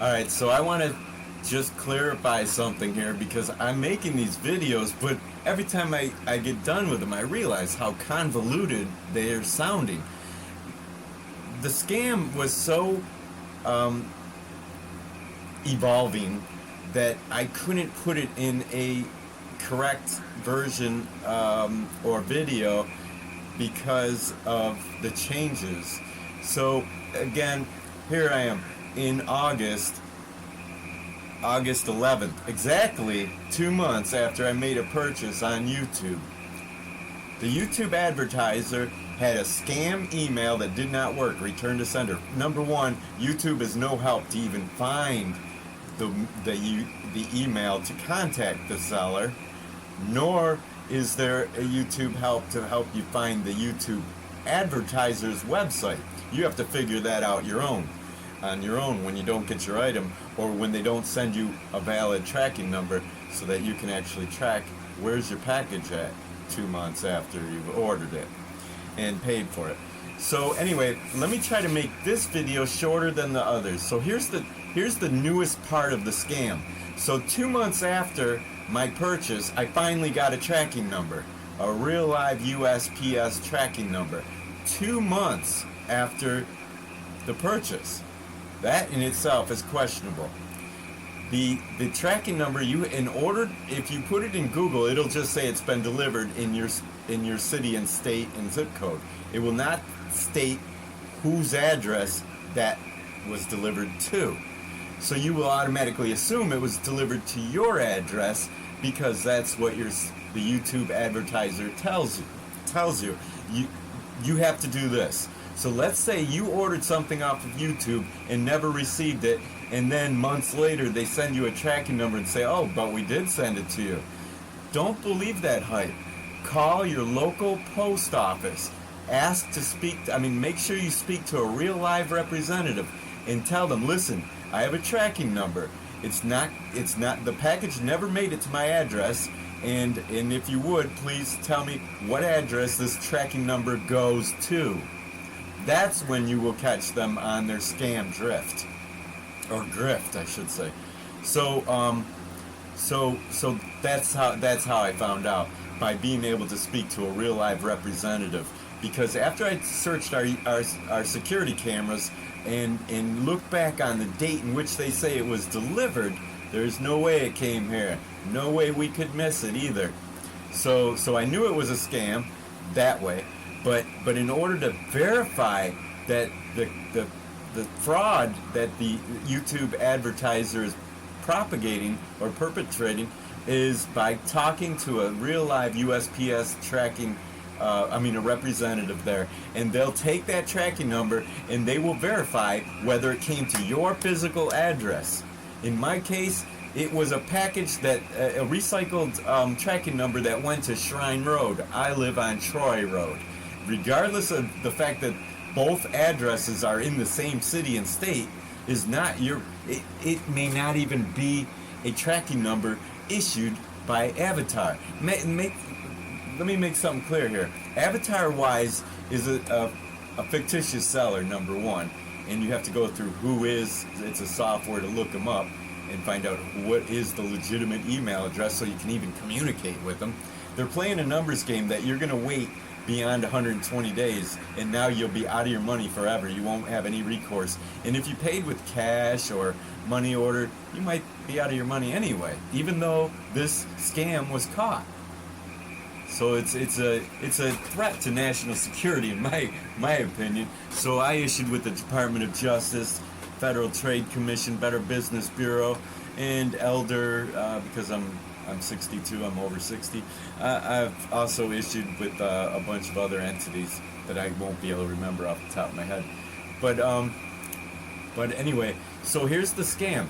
Alright, so I want to just clarify something here, because I'm making these videos, but every time I get done with them, I realize how convoluted they are sounding. The scam was so evolving that I couldn't put it in a correct version or video because of the changes. So again, here I am in August 11th, exactly 2 months after I made a purchase on YouTube. The YouTube advertiser had a scam email that did not work. Return to sender. Number one, YouTube is no help to even find the email to contact the seller, nor is there a YouTube help to help you find the YouTube advertiser's website. You have to figure that out on your own when you don't get your item, or when they don't send you a valid tracking number so that you can actually track where's your package at 2 months after you've ordered it and paid for it. So anyway, let me try to make this video shorter than the others. So here's the newest part of the scam. So 2 months after my purchase, I finally got a tracking number, a real live USPS tracking number. 2 months after the purchase. That in itself is questionable. The tracking number, if you put it in Google, it'll just say it's been delivered in your city and state and zip code. It will not state whose address that was delivered to. So you will automatically assume it was delivered to your address, because that's what the YouTube advertiser tells you. You have to do this. So let's say you ordered something off of YouTube and never received it, and then months later they send you a tracking number and say, oh, but we did send it to you. Don't believe that hype. Call your local post office. Ask to make sure you speak to a real live representative and tell them, listen, I have a tracking number. The package never made it to my address, and if you would, please tell me what address this tracking number goes to. That's when you will catch them on their scam drift, or grift, I should say. So that's how I found out, by being able to speak to a real live representative. Because after I searched our security cameras and looked back on the date in which they say it was delivered, there's no way it came here. No way we could miss it either. So I knew it was a scam that way. But in order to verify that the fraud that the YouTube advertiser is propagating or perpetrating is by talking to a real live USPS tracking, a representative there, and they'll take that tracking number and they will verify whether it came to your physical address. In my case, it was a package a recycled tracking number that went to Shrine Road. I live on Troy Road. Regardless of the fact that both addresses are in the same city and state, it may not even be a tracking number issued by Avatar. Let me make something clear here. Avatar-wise is a fictitious seller, number one, and you have to go through it's a software to look them up and find out what is the legitimate email address so you can even communicate with them. They're playing a numbers game that you're going to wait beyond 120 days, and now you'll be out of your money forever. You won't have any recourse. And if you paid with cash or money order, you might be out of your money anyway, even though this scam was caught. So it's a threat to national security, in my opinion. So I issued with the Department of Justice, Federal Trade Commission, Better Business Bureau, and Elder, because I'm 62, I'm over 60. I've also issued with a bunch of other entities that I won't be able to remember off the top of my head. But anyway, so here's the scam.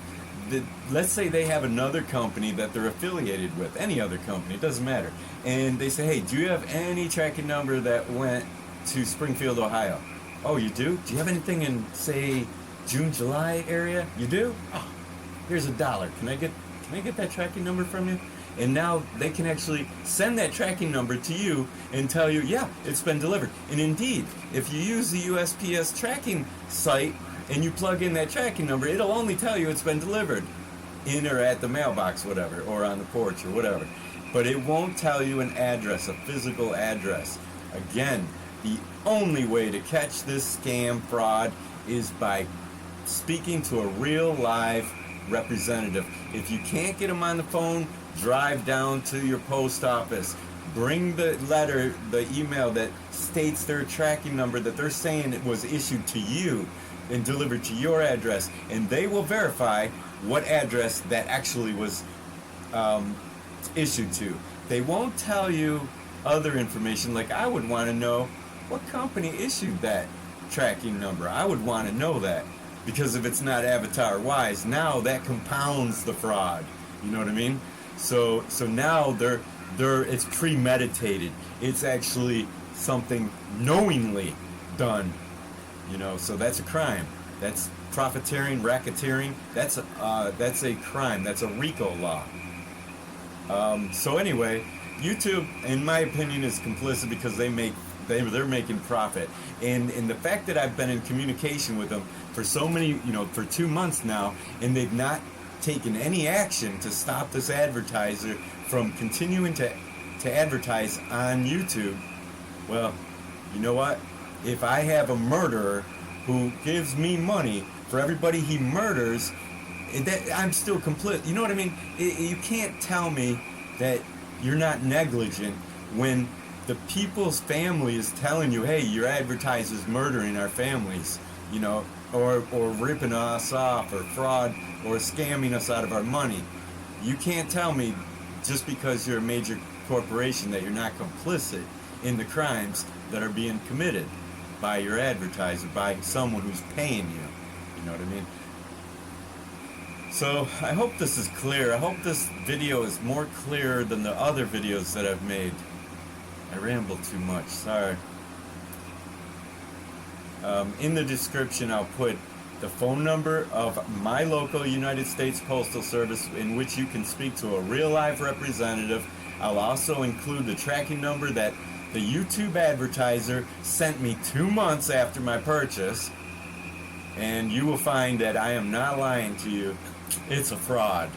Let's say they have another company that they're affiliated with, any other company, it doesn't matter. And they say, hey, do you have any tracking number that went to Springfield, Ohio? Oh, you do? Do you have anything in, say, June, July area? You do? Oh, here's $1. Can I get that tracking number from you? And now they can actually send that tracking number to you and tell you, yeah, it's been delivered. And indeed, if you use the USPS tracking site, and you plug in that tracking number, it'll only tell you it's been delivered in or at the mailbox, whatever, or on the porch or whatever. But it won't tell you an address, a physical address. Again, the only way to catch this scam fraud is by speaking to a real live representative. If you can't get them on the phone, drive down to your post office. Bring the letter, the email that states their tracking number that they're saying it was issued to you and delivered to your address, and they will verify what address that actually was issued to. They won't tell you other information. Like, I would want to know what company issued that tracking number. I would want to know that, because if it's not Avatar Wise, now that compounds the fraud. You know what I mean? So now it's premeditated. It's actually something knowingly done. You know, so that's a crime. That's profiteering, racketeering. That's a crime. That's a RICO law. So anyway, YouTube, in my opinion, is complicit because they're making profit. And the fact that I've been in communication with them for so many, for 2 months now, and they've not taken any action to stop this advertiser from continuing to advertise on YouTube. Well, you know what? If I have a murderer who gives me money for everybody he murders, that I'm still complicit. You know what I mean? You can't tell me that you're not negligent when the people's family is telling you, hey, your advertiser's murdering our families, or ripping us off, or fraud, or scamming us out of our money. You can't tell me just because you're a major corporation that you're not complicit in the crimes that are being committed by your advertiser, by someone who's paying you. You know what I mean? So I hope this is clear. I hope this video is more clear than the other videos that I've made. I ramble too much, sorry. In the description I'll put the phone number of my local United States Postal Service in which you can speak to a real live representative. I'll also include the tracking number that the YouTube advertiser sent me 2 months after my purchase, and you will find that I am not lying to you. It's a fraud.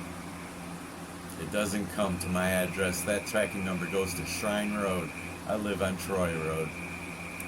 It doesn't come to my address. That tracking number goes to Shrine Road. I live on Troy Road.